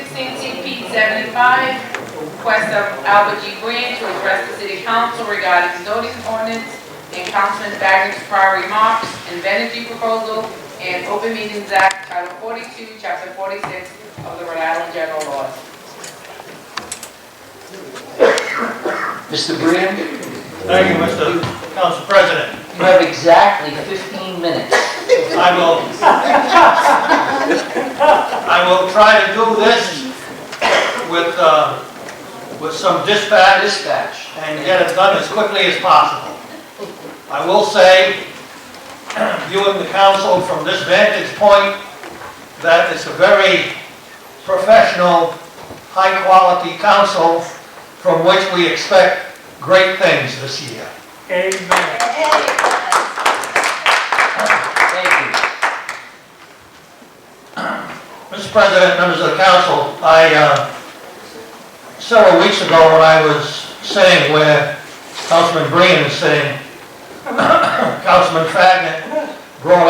16 CP 75, request of Albert G. Green to address the City Council regarding zoning ordinance and Councilman Faget's prior remarks, Invenergy proposal, and Open Meetings Act, Title 42, Chapter 46 of the Rhode Island General Laws. Mr. Green? Thank you, Mr. Council President. You have exactly 15 minutes. I will try to do this with some dispatch and get it done as quickly as possible. I will say, viewing the council from this vantage point, that it's a very professional, high-quality council from which we expect great things this year. Amen. Thank you. Mr. President, members of the council, several weeks ago when I was saying where Councilman Breen is sitting, Councilman Faget brought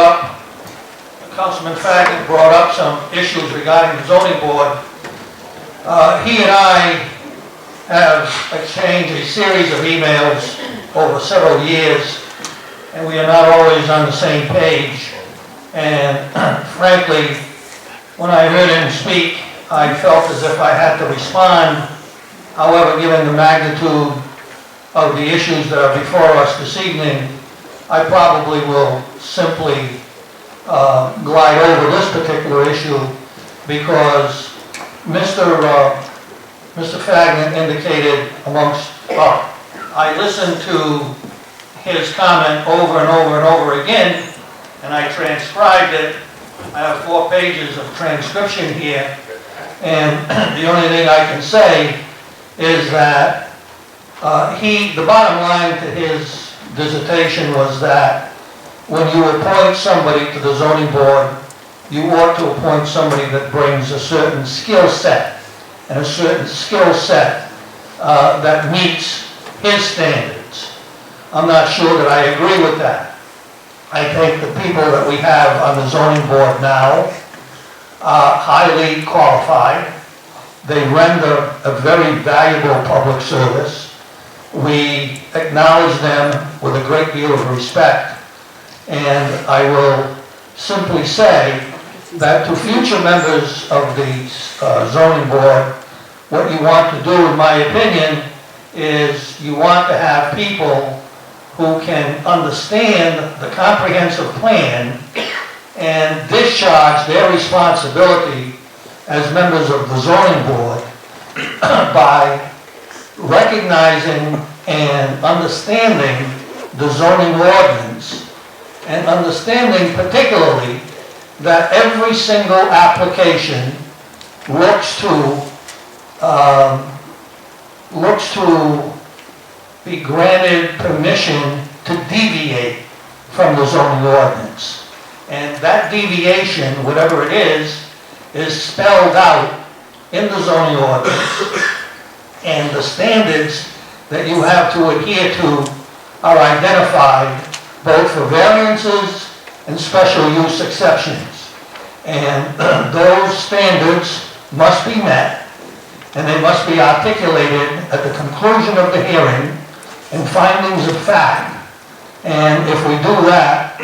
up some issues regarding the zoning board. He and I have exchanged a series of emails over several years, and we are not always on the same page. And frankly, when I heard him speak, I felt as if I had to respond. However, given the magnitude of the issues that are before us this evening, I probably will simply glide over this particular issue because Mr. Faget indicated I listened to his comment over and over and over again, and I transcribed it. I have 4 pages of transcription here, and the only thing I can say is that the bottom line to his dissertation was that when you appoint somebody to the zoning board, you ought to appoint somebody that brings a certain skill set, and a certain skill set that meets his standards. I'm not sure that I agree with that. I think the people that we have on the zoning board now are highly qualified. They render a very valuable public service. We acknowledge them with a great deal of respect. And I will simply say that to future members of the zoning board, what you want to do, in my opinion, is you want to have people who can understand the comprehensive plan and discharge their responsibility as members of the zoning board by recognizing and understanding the zoning ordinance, and understanding particularly that every single application looks to be granted permission to deviate from the zoning ordinance. And that deviation, whatever it is spelled out in the zoning ordinance, and the standards that you have to adhere to are identified both for variances and special use exceptions. And those standards must be met, and they must be articulated at the conclusion of the hearing in findings of fact. And if we do that,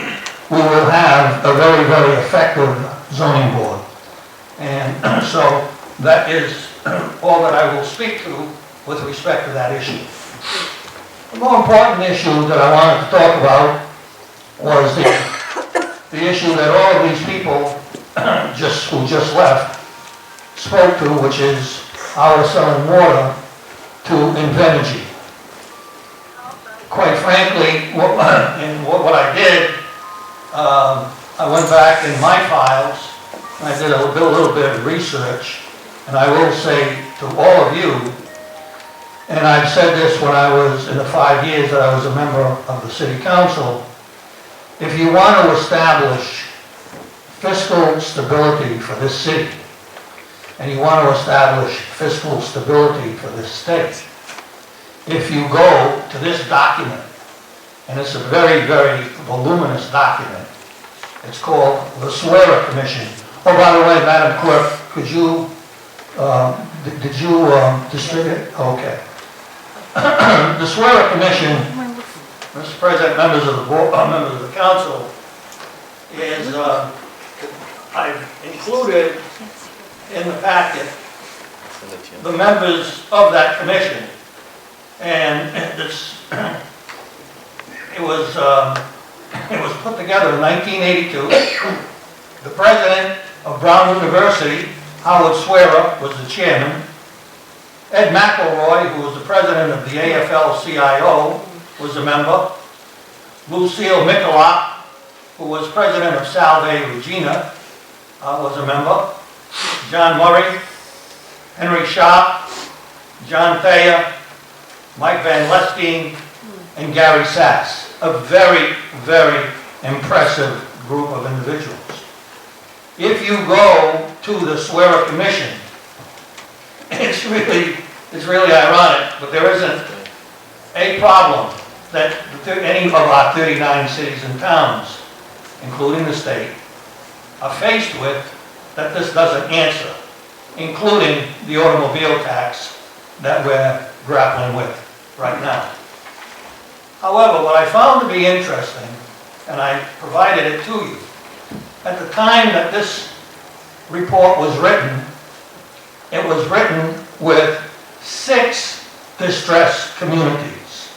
we will have a very, very effective zoning board. And so that is all that I will speak to with respect to that issue. The more important issue that I wanted to talk about was the issue that all of these people who just left spoke to, which is our selling water to Invenergy. Quite frankly, what I did, I went back in my files and I did a little bit of research, and I will say to all of you, and I've said this when I was in the 5 years that I was a member of the City Council, if you want to establish fiscal stability for this city, and you want to establish fiscal stability for this state, if you go to this document, and it's a very, very voluminous document, it's called the Swearer Commission. Oh, by the way, Madam Clerk, could you Did you distribute? Okay. The Swearer Commission, Mr. President, members of the board, members of the council, is, I've included in the packet the members of that commission. And this, it was put together in 1982. The president of Brown University, Howard Swearer, was the chairman. Ed McElroy, who was the president of the AFL-CIO, was a member. Lucille Michalak, who was president of Salve Regina, was a member. John Murray, Henry Sharp, John Thayer, Mike Van Lestine, and Gary Sass. A very, very impressive group of individuals. If you go to the Swearer Commission, it's really ironic, but there isn't a problem that any of our 39 cities and towns, including the state, are faced with that this doesn't answer, including the automobile tax that we're grappling with right now. However, what I found to be interesting, and I provided it to you, at the time that this report was written, it was written with 6 distressed communities.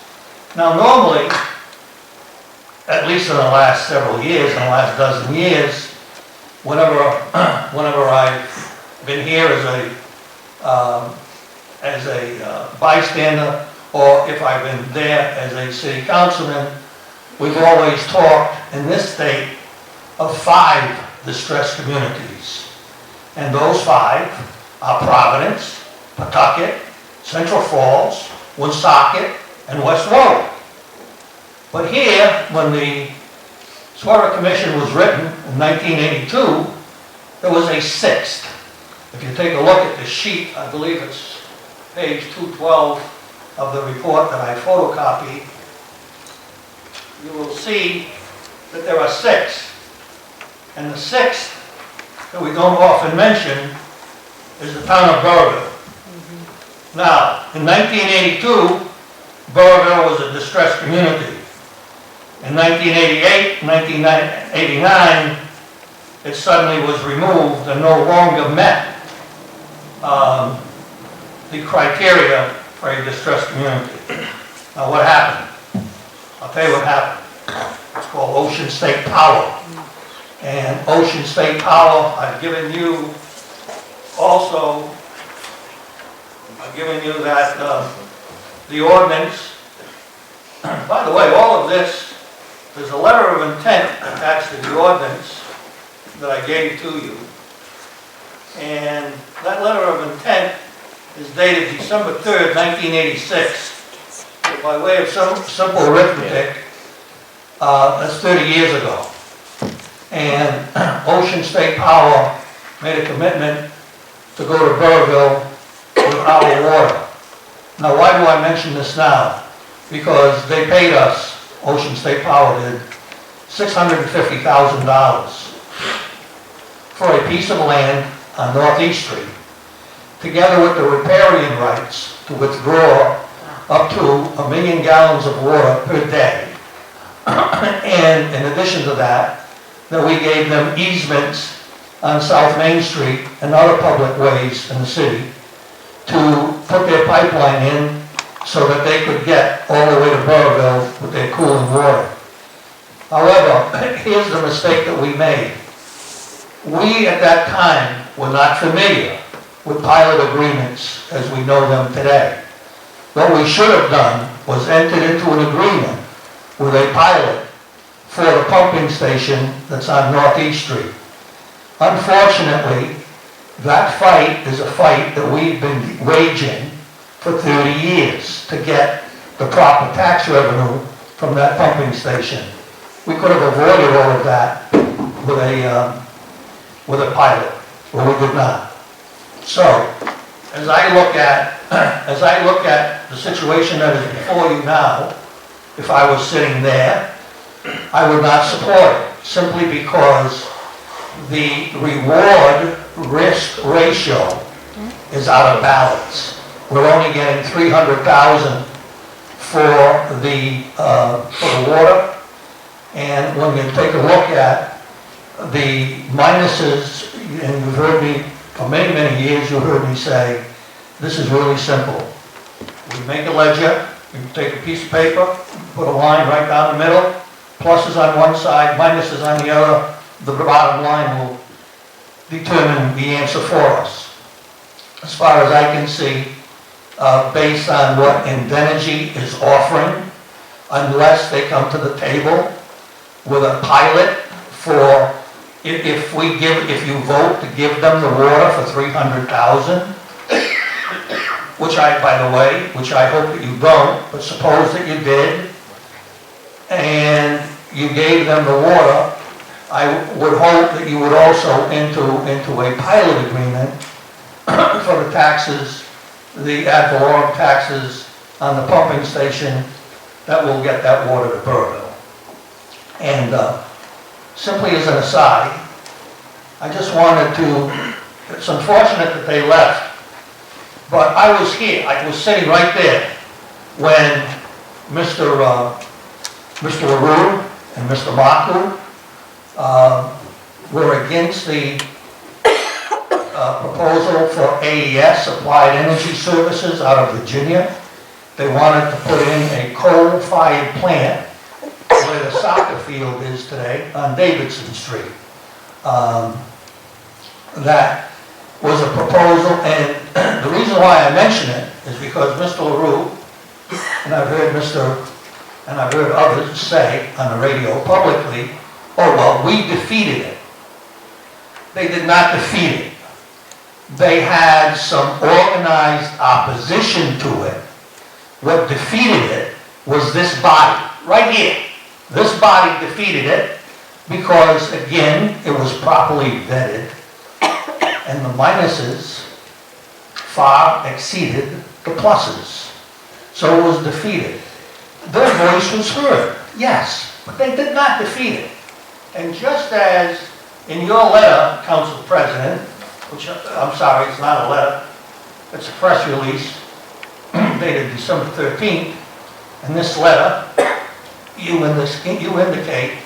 Now normally, at least in the last several years, in the last dozen years, whenever I've been here as a bystander, or if I've been there as a city councilman, we've always talked in this state of 5 distressed communities. And those 5 are Providence, Pawtucket, Central Falls, Woonsocket, and West Warwick. But here, when the Swearer Commission was written in 1982, there was a 6th. If you take a look at the sheet, I believe it's page 212 of the report that I photocopied, you will see that there are 6. And the 6th that we don't often mention is the town of Burrville. Now, in 1982, Burrville was a distressed community. In 1988, 1989, it suddenly was removed and no longer met the criteria for a distressed community. Now, what happened? I'll tell you what happened. It's called Ocean State Power. And Ocean State Power, I've given you also, that the ordinance. By the way, all of this, there's a letter of intent attached to the ordinance that I gave to you. And that letter of intent is dated December 3rd, 1986. So by way of some simple arithmetic, that's 30 years ago. And Ocean State Power made a commitment to go to Burrville with our water. Now, why do I mention this now? Because they paid us, Ocean State Power did, $650,000 for a piece of land on Northeast Street, together with the riparian rights to withdraw up to 1 million gallons of water per day. And in addition to that, we gave them easements on South Main Street and other public ways in the city to put their pipeline in so that they could get all the way to Burrville with their cooling water. However, here's the mistake that we made. We at that time were not familiar with pilot agreements as we know them today. What we should have done was entered into an agreement with a pilot for the pumping station that's on Northeast Street. Unfortunately, that fight is a fight that we've been waging for 30 years to get the proper tax revenue from that pumping station. We could have avoided all of that with a pilot, but we did not. So, as I look at the situation that is before you now, if I was sitting there, I would not support it, simply because the reward-risk ratio is out of balance. We're only getting 300,000 for the water. And when you take a look at the minuses, and you've heard me, for many, many years, you heard me say, this is really simple. We make a ledger, you take a piece of paper, put a line right down the middle, pluses on one side, minuses on the other, the bottom line will determine the answer for us. As far as I can see, based on what Invenergy is offering, unless they come to the table with a pilot for, if you vote to give them the water for 300,000, which by the way, which I hope that you don't, but suppose that you did, and you gave them the water, I would hope that you would also into a pilot agreement for the taxes, the ad valorem taxes on the pumping station that will get that water to Burville. And simply as an aside, I just wanted to, it's unfortunate that they left, but I was here, I was sitting right there when Mr. LaRue and Mr. Maku were against the proposal for AES, Applied Energy Services, out of Virginia. They wanted to put in a coal-fired plant where the soccer field is today on Davidson Street. That was a proposal, and the reason why I mention it is because Mr. LaRue, and I've heard others say on the radio publicly, oh, well, we defeated it. They did not defeat it. They had some organized opposition to it. What defeated it was this body, right here. This body defeated it because, again, it was properly vetted, and the minuses far exceeded the pluses. So it was defeated. Their voice was heard, yes, but they did not defeat it. And just as in your letter, Council President, which, I'm sorry, it's not a letter, it's a press release dated December 13th, and this letter, you indicate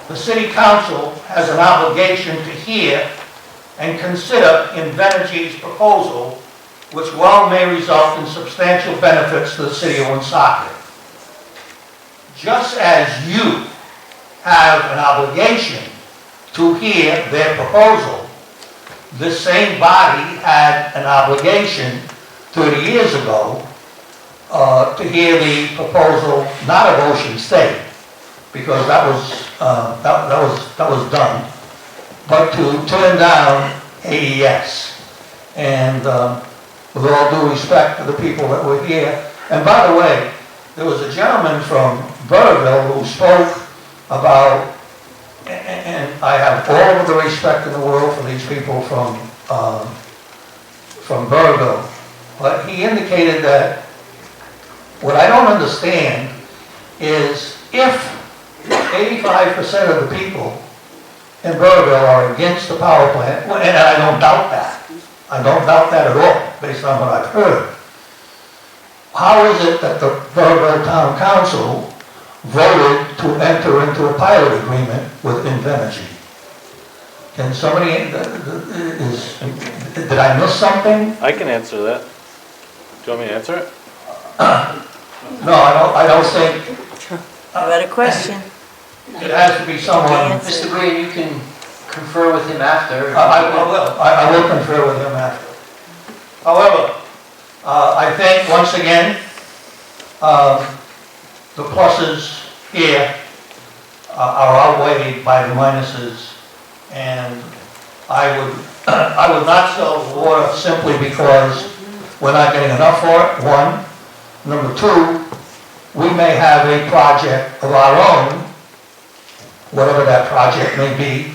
the City Council has an obligation to hear and consider Invenergy's proposal, which well may result in substantial benefits to the City of Woonsocket. Just as you have an obligation to hear their proposal, this same body had an obligation 30 years ago to hear the proposal, not of Ocean State, because that was done, but to turn down AES. And with all due respect to the people that were here, and by the way, there was a gentleman from Burville who spoke about, and I have all of the respect in the world for these people from Burville, but he indicated that what I don't understand is if 85% of the people in Burville are against the power plant, and I don't doubt that. I don't doubt that at all, based on what I've heard. How is it that the Burville Town Council voted to enter into a pilot agreement with Invenergy? Can somebody, did I miss something? I can answer that. Do you want me to answer it? No, I don't think. You had a question? It has to be someone. Mr. Green, you can confer with him after. I will confer with him after. However, I think once again, the pluses here are outweighed by the minuses, and I would not sell the water simply because we're not getting enough for it, one. Number two, we may have a project of our own, whatever that project may be,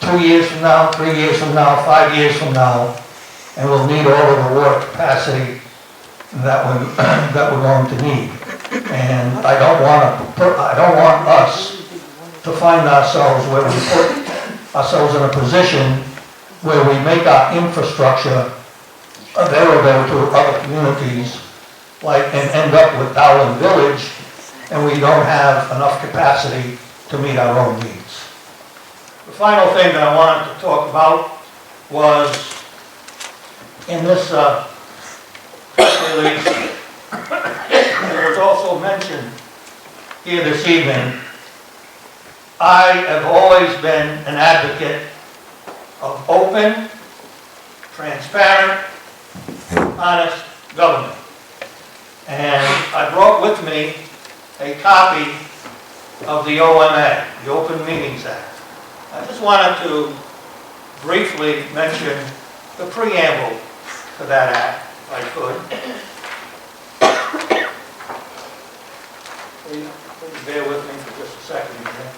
2 years from now, 3 years from now, 5 years from now, and we'll need all of the water capacity that we're going to need. And I don't want us to find ourselves where we put ourselves in a position where we make our infrastructure available to other communities, and end up with Dowling Village, and we don't have enough capacity to meet our own needs. The final thing that I wanted to talk about was in this press release, it was also mentioned here this evening, I have always been an advocate of open, transparent, honest government. And I brought with me a copy of the OMA, the Open Meetings Act. I just wanted to briefly mention the preamble to that act, if I could. Please bear with me for just a second here.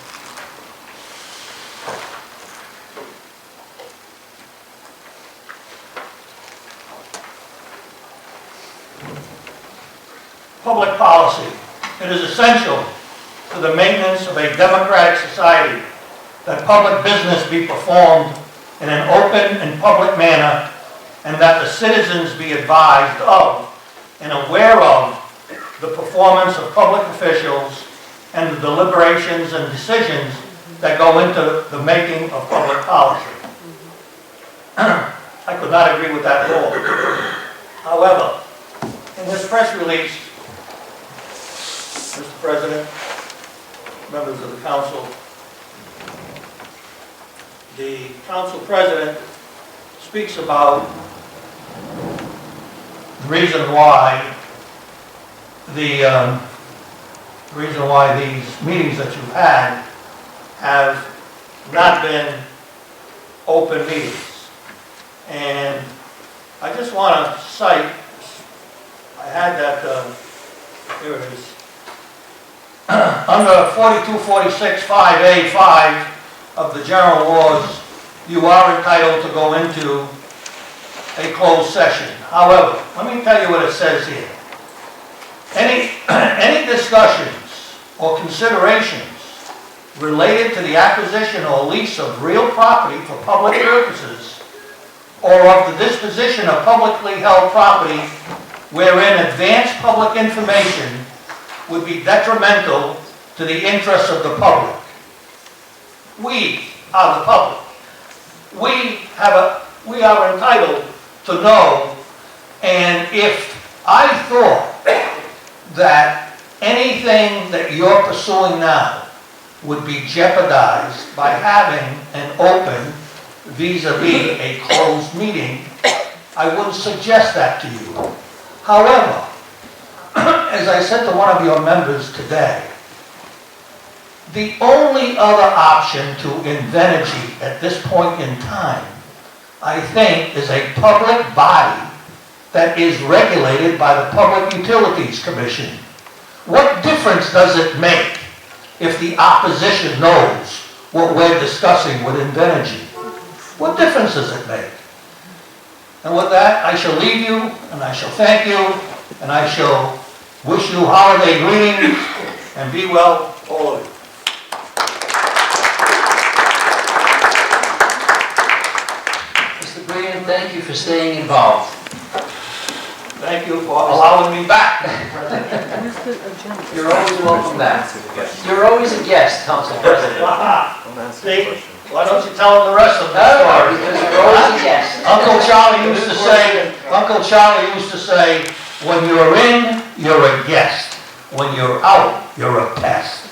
Public policy. It is essential to the maintenance of a democratic society that public business be performed in an open and public manner, and that the citizens be advised of and aware of the performance of public officials and the deliberations and decisions that go into the making of public policy. I could not agree with that at all. However, in this press release, Mr. President, members of the council, the council president speaks about the reason why these meetings that you've had have not been open meetings. And I just want to cite, I had that, here it is. Under 4246 5A5 of the general laws, you are entitled to go into a closed session. However, let me tell you what it says here. Any discussions or considerations related to the acquisition or lease of real property for public purposes, or of the disposition of publicly held property wherein advanced public information would be detrimental to the interests of the public. We are the public. We are entitled to know, and if I thought that anything that you're pursuing now would be jeopardized by having an open vis-a-vis a closed meeting, I wouldn't suggest that to you. However, as I said to one of your members today, the only other option to Invenergy at this point in time, I think, is a public body that is regulated by the Public Utilities Commission. What difference does it make if the opposition knows what we're discussing with Invenergy? What difference does it make? And with that, I shall leave you, and I shall thank you, and I shall wish you holiday greetings, and be well, all of you. Mr. Green, thank you for staying involved. Thank you for allowing me back. You're always welcome back. You're always a guest, Council President. See, why don't you tell them the rest of the No, story? because you're always a guest. Uncle Charlie used to say, when you're in, you're a guest. When you're out, you're a pest.